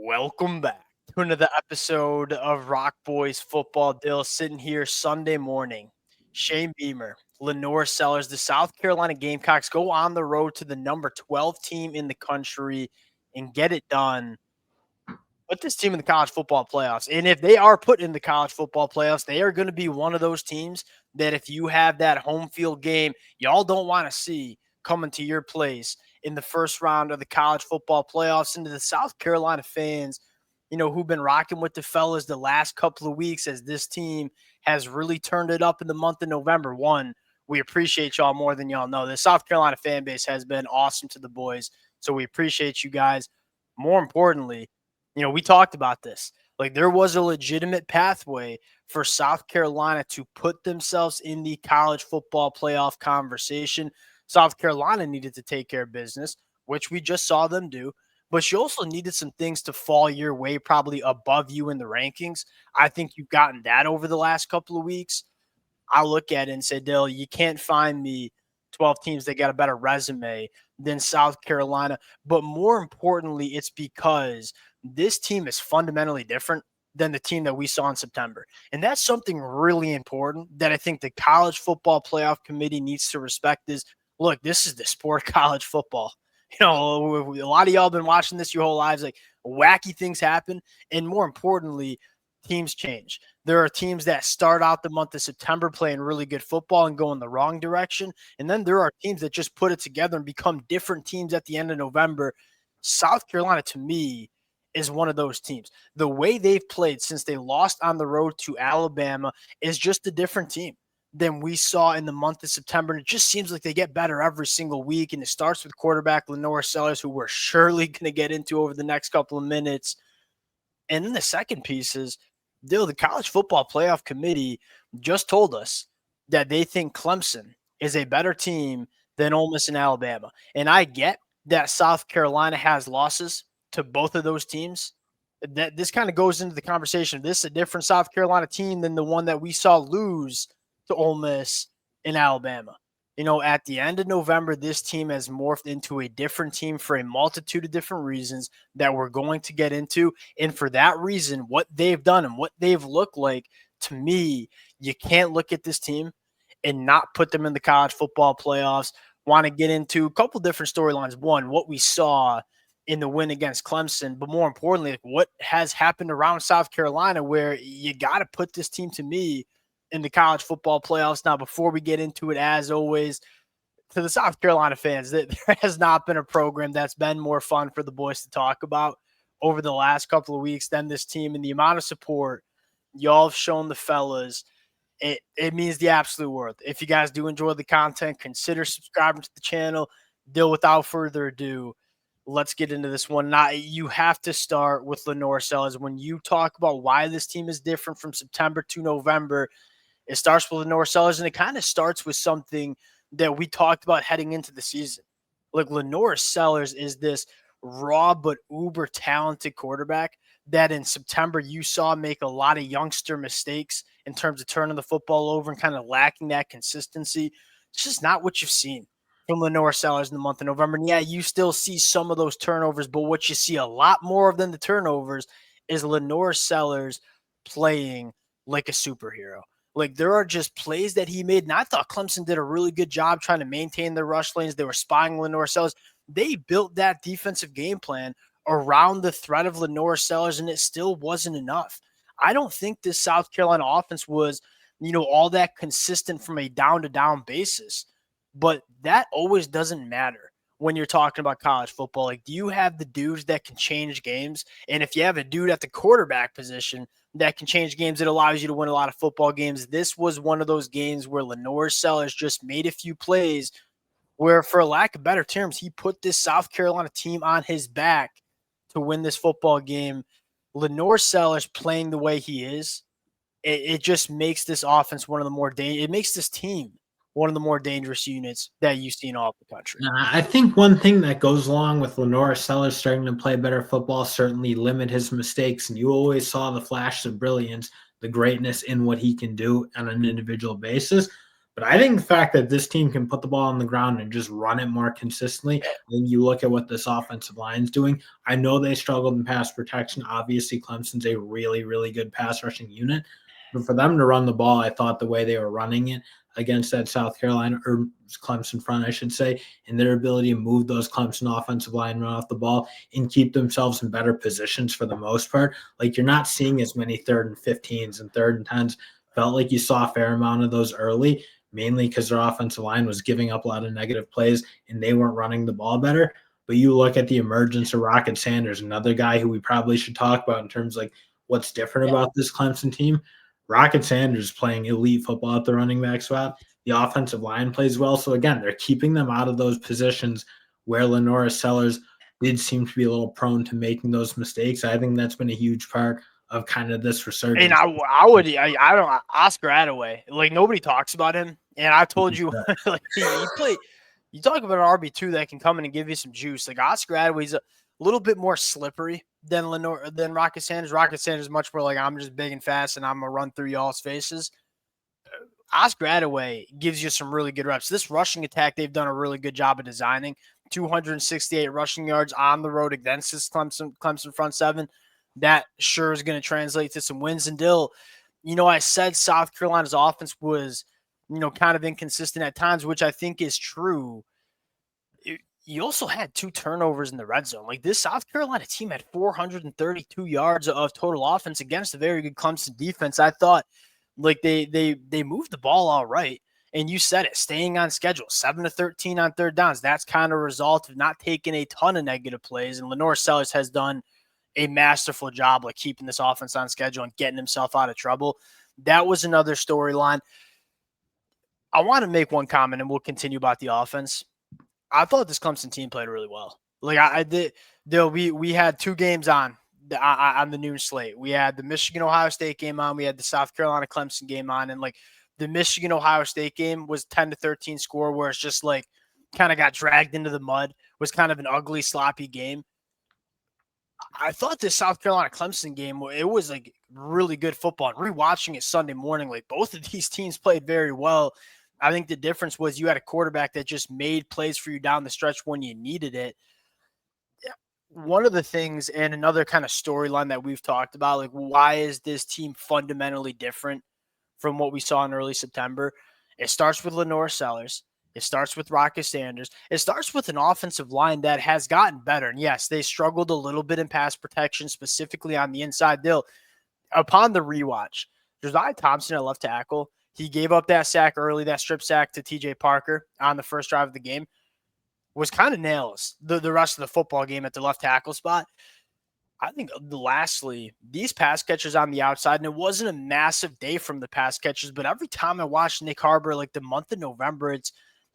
Welcome back to another episode of Rock Boys Football. Dill sitting here Sunday morning. Shane Beamer, LaNorris Sellers, the South Carolina Gamecocks go on the road to the number 12 team in the country and get it done. Put this team in the college football playoffs. And if they are put in the college football playoffs, they are going to be one of those teams that if you have that home field game, y'all don't want to see coming to your place in the first round of the college football playoffs. And to the South Carolina fans, who've been rocking with the fellas the last couple of weeks as this team has really turned it up in the month of November. One, we appreciate y'all more than y'all know. The South Carolina fan base has been awesome to the boys, so we appreciate you guys. More importantly, we talked about this. Like, there was a legitimate pathway for South Carolina to put themselves in the college football playoff conversation. South Carolina needed to take care of business, which we just saw them do. But you also needed some things to fall your way, probably above you in the rankings. I think you've gotten that over the last couple of weeks. I look at it and say, Dill, you can't find me 12 teams that got a better resume than South Carolina. But more importantly, it's because this team is fundamentally different than the team that we saw in September. And that's something really important that I think the College Football Playoff Committee needs to respect is, look, this is the sport of college football. A lot of y'all been watching this your whole lives. Like, wacky things happen. And more importantly, teams change. There are teams that start out the month of September playing really good football and go in the wrong direction. And then there are teams that just put it together and become different teams at the end of November. South Carolina, to me, is one of those teams. The way they've played since they lost on the road to Alabama is just a different team than we saw in the month of September. And it just seems like they get better every single week. And it starts with quarterback LaNorris Sellers, who we're surely going to get into over the next couple of minutes. And then the second piece is, the College Football Playoff Committee just told us that they think Clemson is a better team than Ole Miss and Alabama. And I get that South Carolina has losses to both of those teams. That this kind of goes into the conversation. This is a different South Carolina team than the one that we saw lose to Ole Miss and Alabama. At the end of November, this team has morphed into a different team for a multitude of different reasons that we're going to get into. And for that reason, what they've done and what they've looked like, to me, you can't look at this team and not put them in the college football playoffs. Want to get into a couple different storylines. One, what we saw in the win against Clemson, but more importantly, what has happened around South Carolina where you got to put this team, to me, in the college football playoffs. Now, before we get into it, as always, to the South Carolina fans, there has not been a program that's been more fun for the boys to talk about over the last couple of weeks than this team. And the amount of support y'all have shown the fellas, it means the absolute world. If you guys do enjoy the content, consider subscribing to the channel. Dill, without further ado, let's get into this one. Now, you have to start with LaNorris Sellers. When you talk about why this team is different from September to November, it starts with LaNorris Sellers, and it kind of starts with something that we talked about heading into the season. Like, LaNorris Sellers is this raw but uber talented quarterback that in September you saw make a lot of youngster mistakes in terms of turning the football over and kind of lacking that consistency. It's just not what you've seen from LaNorris Sellers in the month of November. And yeah, you still see some of those turnovers, but what you see a lot more of than the turnovers is LaNorris Sellers playing like a superhero. Like, there are just plays that he made, and I thought Clemson did a really good job trying to maintain their rush lanes. They were spying LaNorris Sellers. They built that defensive game plan around the threat of LaNorris Sellers, and it still wasn't enough. I don't think this South Carolina offense was, all that consistent from a down-to-down basis, but that always doesn't matter when you're talking about college football. Like, do you have the dudes that can change games? And if you have a dude at the quarterback position that can change games, it allows you to win a lot of football games. This was one of those games where LaNorris Sellers just made a few plays where, for lack of better terms, he put this South Carolina team on his back to win this football game. LaNorris Sellers playing the way he is, it just makes this offense one of the more it makes this team one of the more dangerous units that you see in all of the country. I think one thing that goes along with LaNorris Sellers starting to play better football, certainly limit his mistakes, and you always saw the flashes of brilliance, the greatness in what he can do on an individual basis. But I think the fact that this team can put the ball on the ground and just run it more consistently, then you look at what this offensive line is doing. I know they struggled in pass protection. Obviously, Clemson's a really, really good pass rushing unit. But for them to run the ball, I thought the way they were running it against that South Carolina or Clemson front, I should say, and their ability to move those Clemson offensive line run off the ball and keep themselves in better positions for the most part. Like you're not seeing as many 3rd and 15s and 3rd and 10s. Felt like you saw a fair amount of those early, mainly because their offensive line was giving up a lot of negative plays and they weren't running the ball better. But you look at the emergence of Rocket Sanders, another guy who we probably should talk about in terms of like what's different about this Clemson team. Rocket Sanders playing elite football at the running back spot. The offensive line plays well. So again, they're keeping them out of those positions where LaNorris Sellers did seem to be a little prone to making those mistakes. I think that's been a huge part of kind of this resurgence. And I don't Oscar Attaway, like nobody talks about him. And I told you, like he played. You talk about an RB2 that can come in and give you some juice. Like Oscar Attaway's a little bit more slippery than Rocket Sanders. Rocket Sanders is much more like I'm just big and fast and I'm gonna run through y'all's faces. Oscar Attaway gives you some really good reps. This rushing attack, they've done a really good job of designing. 268 rushing yards on the road against this Clemson front seven. That sure is going to translate to some wins. And Dill, I said South Carolina's offense was, kind of inconsistent at times, which I think is true. You also had 2 turnovers in the red zone. Like this South Carolina team had 432 yards of total offense against a very good Clemson defense. I thought like they moved the ball all right. And you said it, staying on schedule, 7-13 on 3rd downs. That's kind of a result of not taking a ton of negative plays. And LaNorris Sellers has done a masterful job like keeping this offense on schedule and getting himself out of trouble. That was another storyline. I want to make one comment and we'll continue about the offense. I thought this Clemson team played really well. Like I did. We had 2 games on the noon slate. We had the Michigan-Ohio State game on. We had the South Carolina-Clemson game on. And like the Michigan-Ohio State game was 10-13 score where it's just like kind of got dragged into the mud. It was kind of an ugly, sloppy game. I thought this South Carolina Clemson game, it was like really good football. And rewatching it Sunday morning, like both of these teams played very well. I think the difference was you had a quarterback that just made plays for you down the stretch when you needed it. One of the things and another kind of storyline that we've talked about, like why is this team fundamentally different from what we saw in early September? It starts with LaNorris Sellers. It starts with Rocket Sanders. It starts with an offensive line that has gotten better. And yes, they struggled a little bit in pass protection, specifically on the inside. Upon the rewatch, Josiah Thompson at left tackle, he gave up that sack early, that strip sack to TJ Parker on the first drive of the game, was kind of nails the rest of the football game at the left tackle spot. I think lastly, these pass catchers on the outside, and it wasn't a massive day from the pass catchers, but every time I watched Nick Harbor, like the month of November,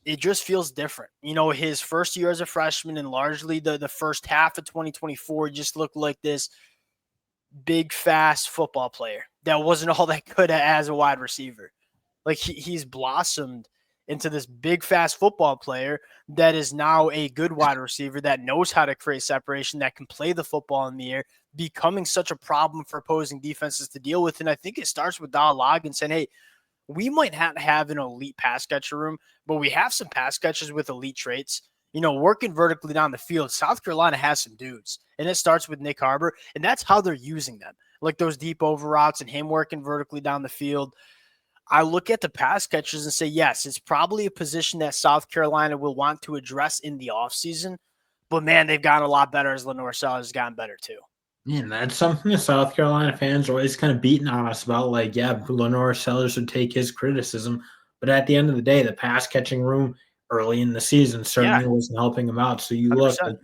it just feels different. His first year as a freshman and largely the first half of 2024 just looked like this big, fast football player that wasn't all that good as a wide receiver. Like he's blossomed into this big, fast football player that is now a good wide receiver that knows how to create separation, that can play the football in the air, becoming such a problem for opposing defenses to deal with. And I think it starts with Donald Logan saying, hey, we might not have an elite pass catcher room, but we have some pass catchers with elite traits. Working vertically down the field, South Carolina has some dudes, and it starts with Nick Harbor, and that's how they're using them. Like those deep over routes and him working vertically down the field. I look at the pass catchers and say, yes, it's probably a position that South Carolina will want to address in the offseason, but man, they've gotten a lot better as LaNorris Sellers has gotten better too. And that's something the South Carolina fans are always kind of beating on us about. Like, yeah, LaNorris Sellers would take his criticism, but at the end of the day, the pass catching room early in the season certainly wasn't helping him out. So you 100%. look, like,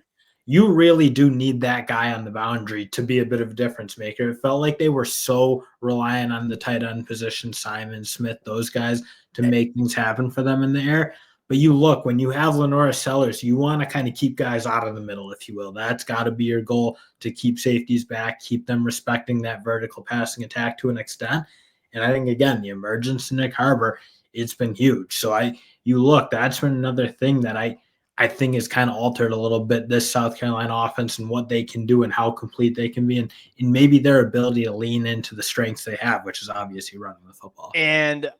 you really do need that guy on the boundary to be a bit of a difference maker. It felt like they were so reliant on the tight end position, Simon, Smith, those guys to make things happen for them in the air. But you look, when you have LaNorris Sellers, you want to kind of keep guys out of the middle, if you will. That's got to be your goal, to keep safeties back, keep them respecting that vertical passing attack to an extent. And I think, again, the emergence of Nick Harbor, it's been huge. So you look, that's been another thing that I think has kind of altered a little bit this South Carolina offense and what they can do and how complete they can be, and maybe their ability to lean into the strengths they have, which is obviously running the football. And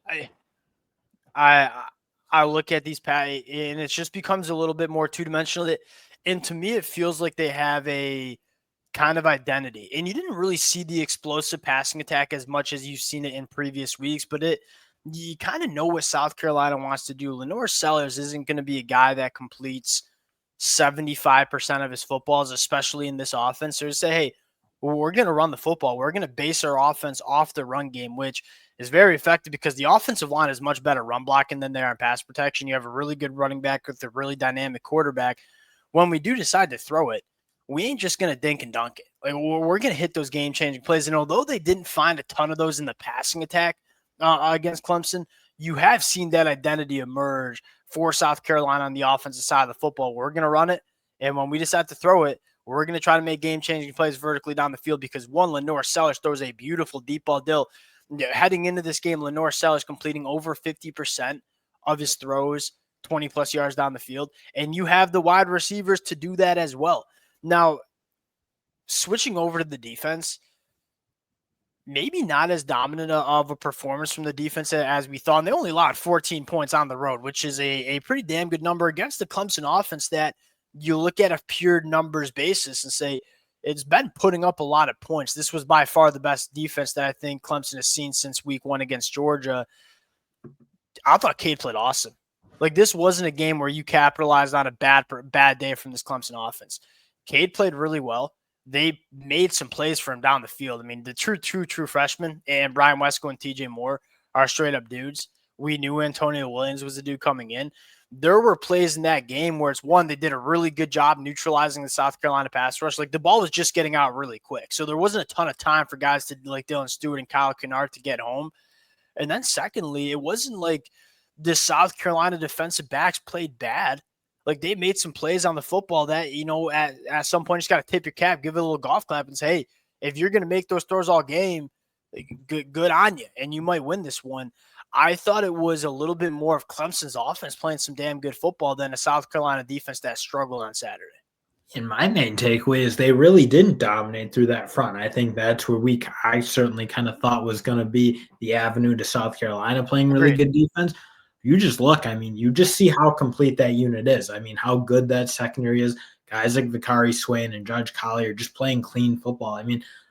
I look at these and it just becomes a little bit more two-dimensional. And to me, it feels like they have a kind of identity. And you didn't really see the explosive passing attack as much as you've seen it in previous weeks, but you kind of know what South Carolina wants to do. LaNorris Sellers isn't going to be a guy that completes 75% of his footballs, especially in this offense. So to say, hey, we're going to run the football. We're going to base our offense off the run game, which is very effective because the offensive line is much better run blocking than they are in pass protection. You have a really good running back with a really dynamic quarterback. When we do decide to throw it, we ain't just going to dink and dunk it. Like, we're going to hit those game-changing plays. And although they didn't find a ton of those in the passing attack against Clemson, you have seen that identity emerge for South Carolina on the offensive side of the football. We're going to run it, and when we decide to throw it, we're going to try to make game-changing plays vertically down the field because, one, LaNorris Sellers throws a beautiful deep ball. Dill, heading into this game, LaNorris Sellers completing over 50% of his throws 20-plus yards down the field, and you have the wide receivers to do that as well. Now, switching over to the defense, maybe not as dominant of a performance from the defense as we thought. And they only allowed 14 points on the road, which is a pretty damn good number against the Clemson offense that you look at a pure numbers basis and say, it's been putting up a lot of points. This was by far the best defense that I think Clemson has seen since week 1 against Georgia. I thought Cade played awesome. Like, this wasn't a game where you capitalized on a bad day from this Clemson offense. Cade played really well. They made some plays for him down the field. I mean, the true freshman and Brian Wesco and TJ Moore are straight up dudes. We knew Antonio Williams was the dude coming in. There were plays in that game where it's one, they did a really good job neutralizing the South Carolina pass rush. Like, the ball was just getting out really quick. So there wasn't a ton of time for guys to like Dylan Stewart and Kyle Kennard to get home. And then secondly, it wasn't like the South Carolina defensive backs played bad. Like, they made some plays on the football that, at some point, you just got to tip your cap, give it a little golf clap and say, hey, if you're going to make those throws all game, good on you, and you might win this one. I thought it was a little bit more of Clemson's offense playing some damn good football than a South Carolina defense that struggled on Saturday. And my main takeaway is they really didn't dominate through that front. I think that's where I certainly kind of thought was going to be the avenue to South Carolina playing really good defense. You just look, you just see how complete that unit is. How good that secondary is. Guys like Vicari Swain and Judge Collier just playing clean football.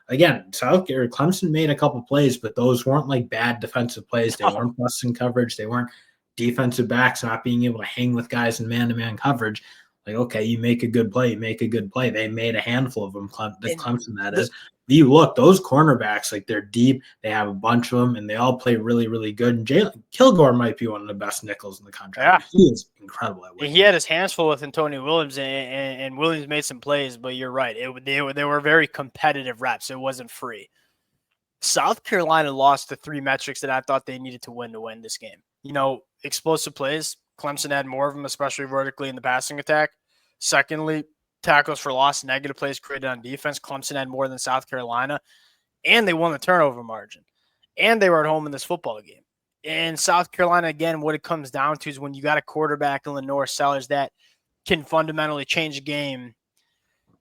Again, Clemson made a couple plays, but those weren't like bad defensive plays. They weren't busting coverage. They weren't defensive backs not being able to hang with guys in man-to-man coverage. Like, okay, you make a good play, They made a handful of them, Clemson, that is. You look, those cornerbacks, like, they're deep. They have a bunch of them, and they all play really, really good. And Jalen Kilgore might be one of the best nickels in the country. Yeah. He is incredible at what he had his hands full with Antonio Williams, and Williams made some plays, but you're right. They were very competitive reps. It wasn't free. South Carolina lost the 3 metrics that I thought they needed to win this game. Explosive plays. Clemson had more of them, especially vertically in the passing attack. Secondly, tackles for loss, negative plays created on defense. Clemson had more than South Carolina, and they won the turnover margin. And they were at home in this football game. And South Carolina, again, what it comes down to is when you got a quarterback in LaNorris Sellers that can fundamentally change a game,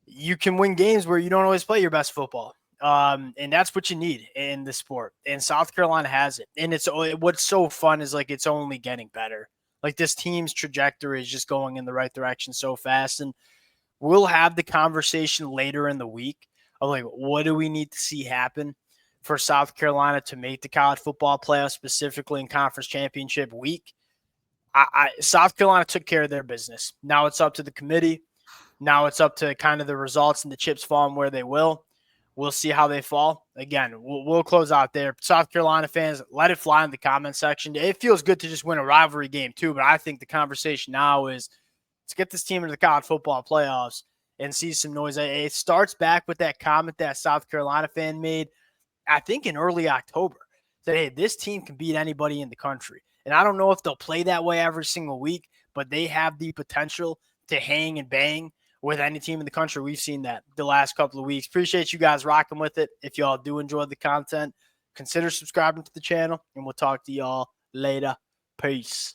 you can win games where you don't always play your best football. And that's what you need in the sport. And South Carolina has it. And what's so fun is, like, it's only getting better. Like, this team's trajectory is just going in the right direction so fast. And we'll have the conversation later in the week of, like, what do we need to see happen for South Carolina to make the college football playoff, specifically in conference championship week. South Carolina took care of their business. Now it's up to the committee. Now it's up to kind of the results and the chips falling where they will. We'll see how they fall. Again, we'll close out there. South Carolina fans, let it fly in the comment section. It feels good to just win a rivalry game too, but I think the conversation now is let's get this team into the college football playoffs and see some noise. It starts back with that comment that South Carolina fan made, I think in early October, that, hey, this team can beat anybody in the country. And I don't know if they'll play that way every single week, but they have the potential to hang and bang with any team in the country. We've seen that the last couple of weeks. Appreciate you guys rocking with it. If y'all do enjoy the content, consider subscribing to the channel, and we'll talk to y'all later. Peace.